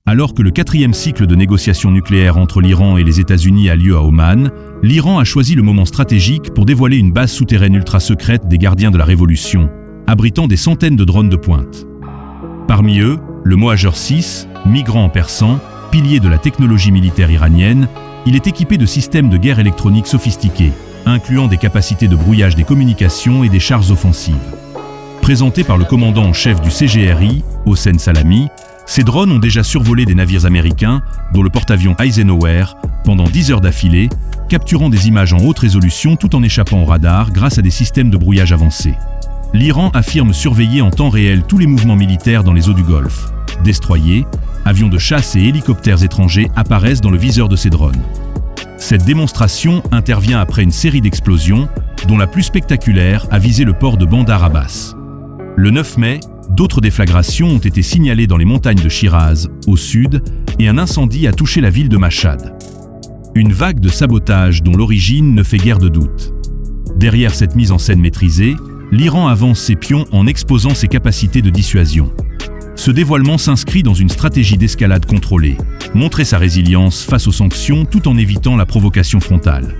Alors que le 4e cycle de négociations nucléaires entre l'Iran et les États-Unis a lieu à Oman, l'Iran a choisi le moment stratégique pour dévoiler une base souterraine ultra-secrète des gardiens de la Révolution, abritant des centaines de drones de pointe. Parmi eux, le Mohajer 6, migrant en persan, pilier de la technologie militaire iranienne, il est équipé de systèmes de guerre électronique sophistiqués, incluant des capacités de brouillage des communications et des charges offensives. Présentés par le commandant en chef du CGRI, Hossein Salami, ces drones ont déjà survolé des navires américains, dont le porte-avions Eisenhower, pendant 10 heures d'affilée, capturant des images en haute résolution tout en échappant au radar grâce à des systèmes de brouillage avancés. L'Iran affirme surveiller en temps réel tous les mouvements militaires dans les eaux du Golfe. Destroyers, avions de chasse et hélicoptères étrangers apparaissent dans le viseur de ces drones. Cette démonstration intervient après une série d'explosions, dont la plus spectaculaire a visé le port de Bandar Abbas. Le 9 mai, d'autres déflagrations ont été signalées dans les montagnes de Shiraz, au sud, et un incendie a touché la ville de Mashhad. Une vague de sabotage dont l'origine ne fait guère de doute. Derrière cette mise en scène maîtrisée, l'Iran avance ses pions en exposant ses capacités de dissuasion. Ce dévoilement s'inscrit dans une stratégie d'escalade contrôlée, montrer sa résilience face aux sanctions tout en évitant la provocation frontale.